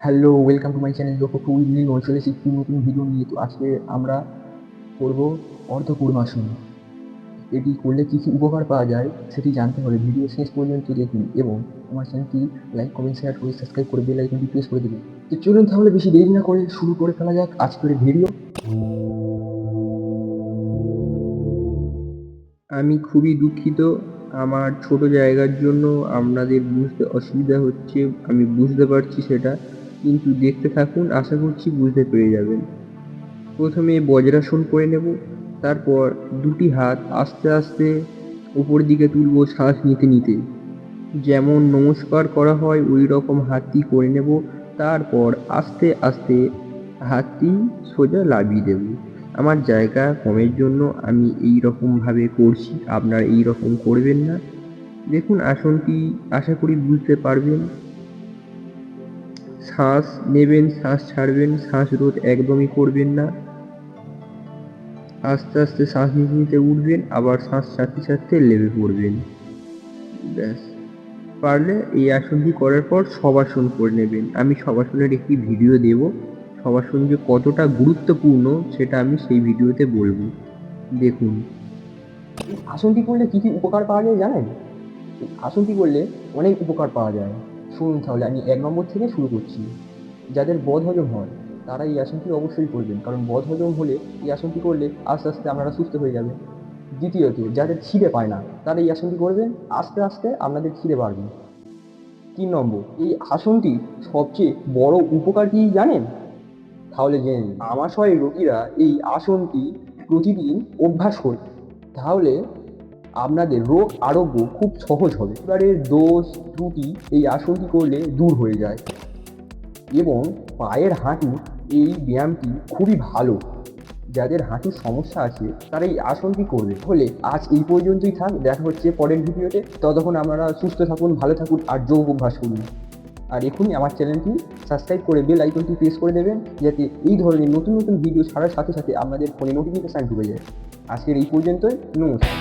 Hello, welcome to my channel loco to with me. চলে এসেছি একটি নতুন ভিডিও নিয়ে। তো আজকে আমরা করব অর্ধকূর্মাসন। এটি করলে কী কী উপকার পাওয়া যায় সেটি জানতে হলে ভিডিও শেষ পর্যন্ত দেখুন এবং আমার চ্যানেলটি লাইক, কমেন্ট, শেয়ার করে সাবস্ক্রাইব করে বেল আইকনটি প্রেস করে দেবেন। তো চলুন তাহলে বেশি দেরি না করে শুরু করে ফেলা যাক আজকের ভিডিও। আমি খুবই দুঃখিত, আমার ছোট জায়গার জন্য আপনাদের বুঝতে অসুবিধা হচ্ছে, আমি বুঝতে পারছি সেটা, কিন্তু দেখতে থাকুন, আশা করছি বুঝতে পেরে যাবেন। প্রথমে বজ্রাসন করে নেব, তারপর দুটি হাত আস্তে আস্তে উপর দিকে তুলব শ্বাস নিতে নিতে। যেমন নমস্কার করা হয় ওই রকম হাতটি করে নেব, তারপর আস্তে আস্তে হাতটি সোজা লাভিয়ে দেব। আমার জায়গা কমের জন্য আমি এই রকমভাবে করছি, আপনারা এই রকম করবেন না। দেখুন আসনটি আশা করি বুঝতে পারবেন। শ্বাস নেবেন, শ্বাস ছাড়বেন, শ্বাসরোধ একদমই করবেন না। আস্তে আস্তে শ্বাস নিতে নিতে উঠবেন, আবার শ্বাস ছাড়তে ছাড়তে লেবে পড়বেন। ব্যাস। পারলে এই আসনটি করার পর শবাসন করে নেবেন। আমি শবাসনের একটি ভিডিও দেব, শবাসন যে কতটা গুরুত্বপূর্ণ সেটা আমি সেই ভিডিওতে বলবো, দেখুন। এই আসনটি করলে কী কী উপকার পাওয়া যায় জানেন? এই আসনটি করলে অনেক উপকার পাওয়া যায়। শুনুন তাহলে আমি ১ নম্বর থেকে শুরু করছি। যাদের বদহজম হয় তারা এই আসনটি অবশ্যই করবেন, কারণ বদহজম হলে এই আসনটি করলে আস্তে আস্তে আপনারা সুস্থ হয়ে যাবেন। দ্বিতীয়ত, যাদের খিদে পায় না তারা এই আসনটি করবেন, আস্তে আস্তে আপনাদের খিদে বাড়বে। ৩ নম্বর, এই আসনটির সবচেয়ে বড় উপকার কী জানেন? তাহলে জেনে নিন। আমাশয় রোগীরা এই আসনটি প্রতিদিন অভ্যাস করবে, তাহলে আপনাদের রোগ আরোগ্য খুব সহজ হবে। এবারের দোষ ত্রুটি এই আসনটি করলে দূর হয়ে যায় এবং পায়ের হাঁটুর এই ব্যায়ামটি খুবই ভালো। যাদের হাঁটুর সমস্যা আছে তারা এই আসনটি করবে। হলে আজ এই পর্যন্তই থাক, দেখা হচ্ছে পরের ভিডিওতে। ততক্ষণ আপনারা সুস্থ থাকুন, ভালো থাকুন আর যোগ অভ্যাস করুন। আর এখনই আমার চ্যানেলটি সাবস্ক্রাইব করে বেল আইকনটি প্রেস করে দেবেন, যাতে এই ধরনের নতুন নতুন ভিডিও ছাড়ার সাথে সাথে আপনাদের ফোনে নোটিফিকেশান ঢুকে যায়। আজকের এই পর্যন্তই, নমস্কার।